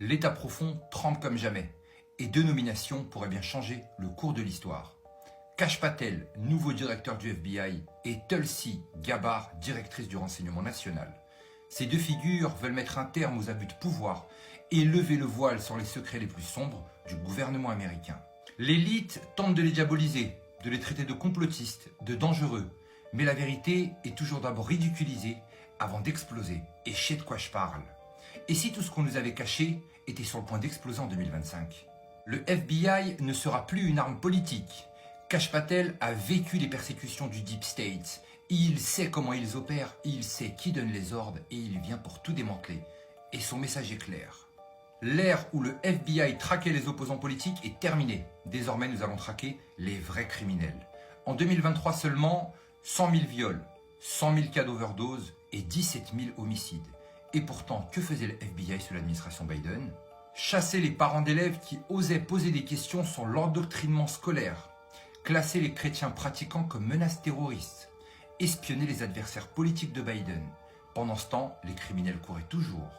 L'État profond tremble comme jamais, et deux nominations pourraient bien changer le cours de l'histoire. Kash Patel, nouveau directeur du FBI, et Tulsi Gabbard, directrice du renseignement national. Ces deux figures veulent mettre un terme aux abus de pouvoir et lever le voile sur les secrets les plus sombres du gouvernement américain. L'élite tente de les diaboliser, de les traiter de complotistes, de dangereux, mais la vérité est toujours d'abord ridiculisée avant d'exploser. Et je sais de quoi je parle. Et si tout ce qu'on nous avait caché était sur le point d'exploser en 2025 ? Le FBI ne sera plus une arme politique. Kash Patel a vécu les persécutions du Deep State. Il sait comment ils opèrent, il sait qui donne les ordres et il vient pour tout démanteler. Et son message est clair. L'ère où le FBI traquait les opposants politiques est terminée. Désormais, nous allons traquer les vrais criminels. En 2023 seulement, 100 000 viols, 100 000 cas d'overdose et 17 000 homicides. Et pourtant, que faisait le FBI sous l'administration Biden ? Chasser les parents d'élèves qui osaient poser des questions sur l'endoctrinement scolaire, classer les chrétiens pratiquants comme menaces terroristes, espionner les adversaires politiques de Biden. Pendant ce temps, les criminels couraient toujours.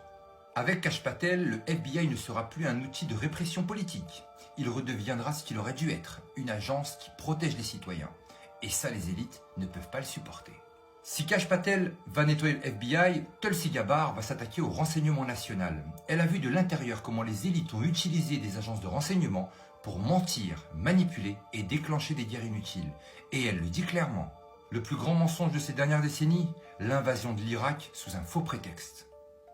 Avec Kash Patel, le FBI ne sera plus un outil de répression politique. Il redeviendra ce qu'il aurait dû être, une agence qui protège les citoyens. Et ça, les élites ne peuvent pas le supporter. Si Kash Patel va nettoyer le FBI, Tulsi Gabbard va s'attaquer au renseignement national. Elle a vu de l'intérieur comment les élites ont utilisé des agences de renseignement pour mentir, manipuler et déclencher des guerres inutiles. Et elle le dit clairement. Le plus grand mensonge de ces dernières décennies, l'invasion de l'Irak sous un faux prétexte.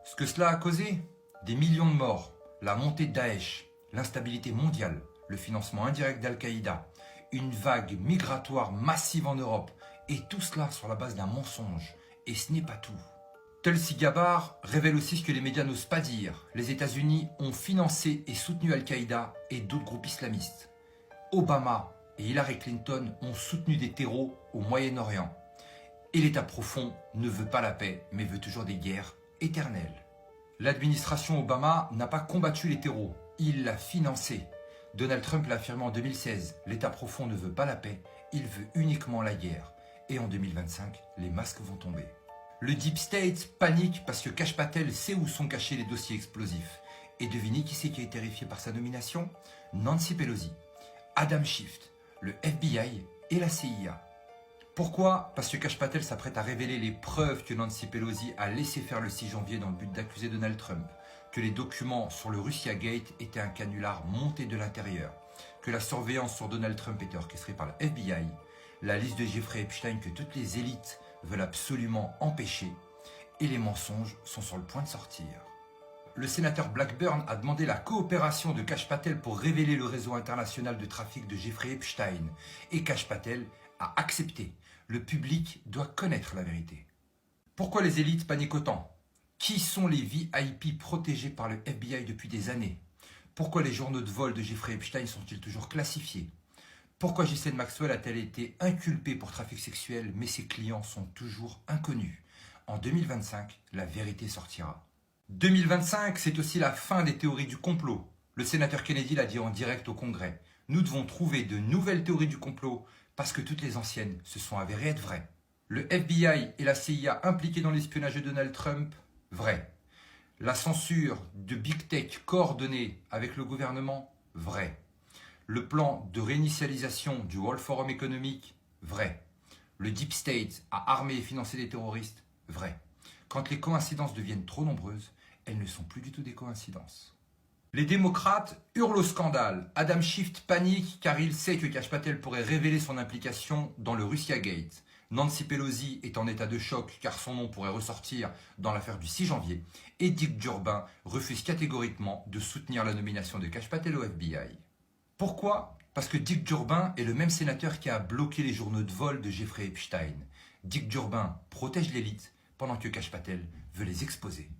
Ce que cela a causé, des millions de morts, la montée de Daesh, l'instabilité mondiale, le financement indirect d'Al-Qaïda, une vague migratoire massive en Europe, et tout cela sur la base d'un mensonge. Et ce n'est pas tout. Tulsi Gabbard révèle aussi ce que les médias n'osent pas dire. Les États-Unis ont financé et soutenu Al-Qaïda et d'autres groupes islamistes. Obama et Hillary Clinton ont soutenu des terreaux au Moyen-Orient. Et l'État profond ne veut pas la paix, mais veut toujours des guerres éternelles. L'administration Obama n'a pas combattu les terreaux, il l'a financé. Donald Trump l'a affirmé en 2016, l'État profond ne veut pas la paix, il veut uniquement la guerre. Et en 2025, les masques vont tomber. Le Deep State panique parce que Kash Patel sait où sont cachés les dossiers explosifs. Et devinez qui c'est qui est terrifié par sa nomination ? Nancy Pelosi, Adam Schiff, le FBI et la CIA. Pourquoi ? Parce que Kash Patel s'apprête à révéler les preuves que Nancy Pelosi a laissé faire le 6 janvier dans le but d'accuser Donald Trump, que les documents sur le Russia Gate étaient un canular monté de l'intérieur, que la surveillance sur Donald Trump était orchestrée par le FBI, la liste de Jeffrey Epstein que toutes les élites veulent absolument empêcher, et les mensonges sont sur le point de sortir. Le sénateur Blackburn a demandé la coopération de Kash Patel pour révéler le réseau international de trafic de Jeffrey Epstein, et Kash Patel a accepté. Le public doit connaître la vérité. Pourquoi les élites paniquent autant ? Qui sont les VIP protégés par le FBI depuis des années ? Pourquoi les journaux de vol de Jeffrey Epstein sont-ils toujours classifiés ? Pourquoi Ghislaine Maxwell a-t-elle été inculpée pour trafic sexuel, mais ses clients sont toujours inconnus ? En 2025, la vérité sortira. 2025, c'est aussi la fin des théories du complot. Le sénateur Kennedy l'a dit en direct au Congrès. Nous devons trouver de nouvelles théories du complot parce que toutes les anciennes se sont avérées être vraies. Le FBI et la CIA impliqués dans l'espionnage de Donald Trump, vrai. La censure de Big Tech coordonnée avec le gouvernement, vrai. Le plan de réinitialisation du World Forum économique, vrai. Le Deep State a armé et financé des terroristes, vrai. Quand les coïncidences deviennent trop nombreuses, elles ne sont plus du tout des coïncidences. Les démocrates hurlent au scandale. Adam Schiff panique car il sait que Kash Patel pourrait révéler son implication dans le Russia Gate. Nancy Pelosi est en état de choc car son nom pourrait ressortir dans l'affaire du 6 janvier. Et Dick Durbin refuse catégoriquement de soutenir la nomination de Kash Patel au FBI. Pourquoi ? Parce que Dick Durbin est le même sénateur qui a bloqué les journaux de vol de Jeffrey Epstein. Dick Durbin protège l'élite pendant que Kash Patel veut les exposer.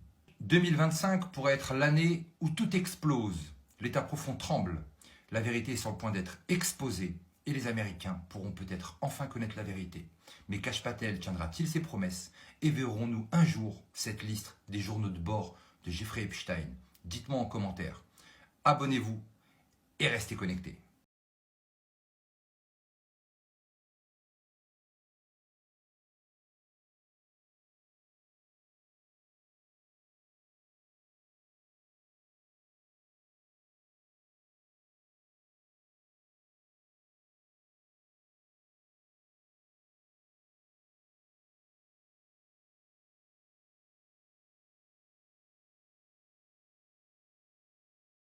2025 pourrait être l'année où tout explose. L'État profond tremble. La vérité est sur le point d'être exposée et les Américains pourront peut-être enfin connaître la vérité. Mais Kash Patel tiendra-t-il ses promesses et verrons-nous un jour cette liste des journaux de bord de Jeffrey Epstein ? Dites-moi en commentaire. Abonnez-vous et restez connectés.